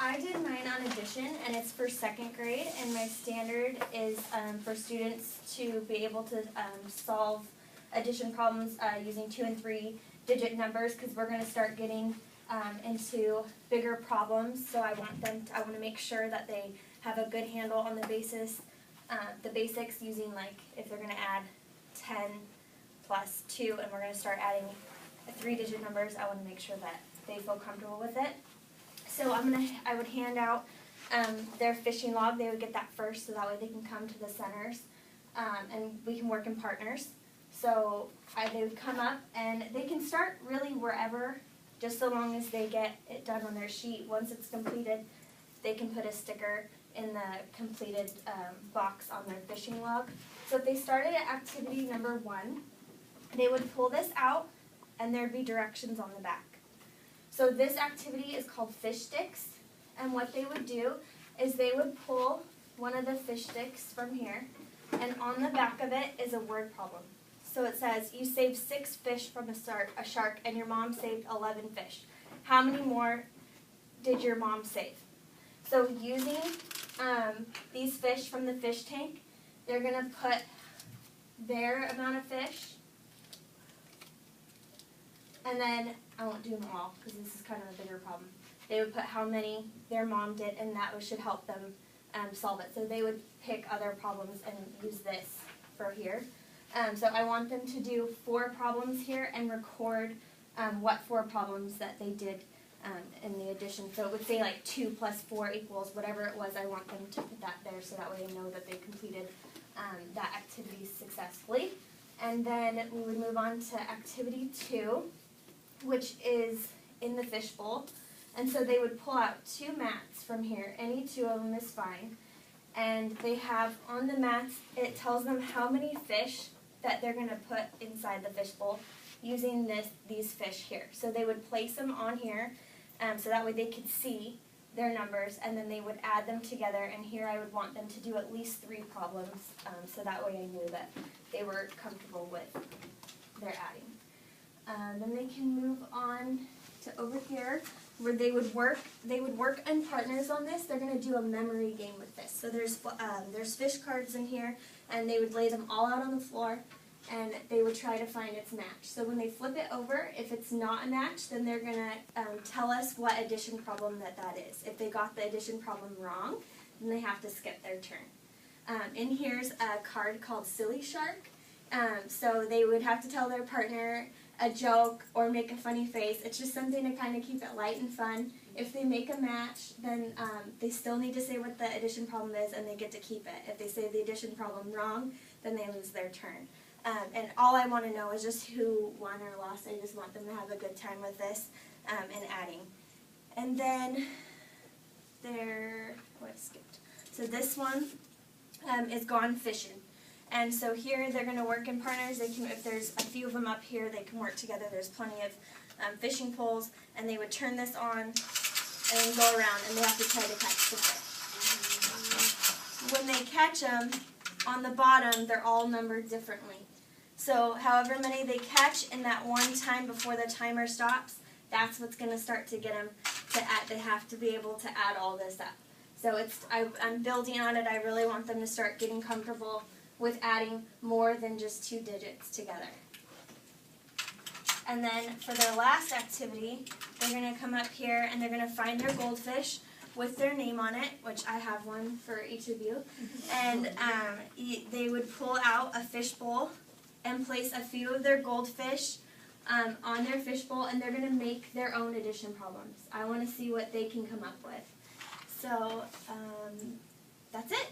I did mine on addition, and it's for 2nd grade, and my standard is for students to be able to solve addition problems using 2- and 3-digit numbers, because we're going to start getting into bigger problems. So I want to make sure that they have a good handle on the basics using, like, if they're going to add 10 plus 2, and we're going to start adding 3-digit numbers, I want to make sure that they feel comfortable with it. So I would hand out their fishing log. They would get that first, so that way they can come to the centers, and we can work in partners. So they would come up, and they can start really wherever, just so long as they get it done on their sheet. Once it's completed, they can put a sticker in the completed box on their fishing log. So if they started at activity number 1, they would pull this out, and there'd be directions on the back. So this activity is called fish sticks, and what they would do is they would pull one of the fish sticks from here, and on the back of it is a word problem. So it says, you saved 6 fish from a shark, and your mom saved 11 fish. How many more did your mom save? So using these fish from the fish tank, they're going to put their amount of fish, and then, I won't do them all because this is kind of a bigger problem. They would put how many their mom did, and that should help them solve it. So they would pick other problems and use this for here. So I want them to do 4 problems here and record what 4 problems that they did in the addition. So it would say like 2 plus 4 equals whatever it was. I want them to put that there so that way they know that they completed that activity successfully. And then we would move on to activity 2, which is in the fishbowl. And so they would pull out 2 mats from here. Any 2 of them is fine. And they have on the mats, it tells them how many fish that they're going to put inside the fishbowl using these fish here. So they would place them on here so that way they could see their numbers, and then they would add them together. And here I would want them to do at least 3 problems so that way I knew that they were comfortable with their adding. Then they can move on to over here where they would work in partners on this. They're going to do a memory game with this. So there's fish cards in here, and they would lay them all out on the floor, and they would try to find its match. So when they flip it over, if it's not a match, then they're going to tell us what addition problem that is. If they got the addition problem wrong, then they have to skip their turn. In here's a card called Silly Shark. So they would have to tell their partner a joke or make a funny face. It's just something to kind of keep it light and fun. If they make a match, then they still need to say what the addition problem is, and they get to keep it. If they say the addition problem wrong, then they lose their turn. And all I want to know is just who won or lost. I just want them to have a good time with this and adding. And then I skipped. So this one is Gone Fishing. And so here they're going to work in partners. They can, if there's a few of them up here, they can work together. There's plenty of fishing poles, and they would turn this on and then go around, and they have to try to catch the fish. When they catch them, on the bottom, they're all numbered differently. So however many they catch in that one time before the timer stops, that's what's going to start to get them to add. They have to be able to add all this up. So I'm building on it. I really want them to start getting comfortable with adding more than just 2 digits together. And then for their last activity, they're going to come up here and they're going to find their goldfish with their name on it, which I have one for each of you. And they would pull out a fish bowl and place a few of their goldfish on their fish bowl, and they're going to make their own addition problems. I want to see what they can come up with. So that's it.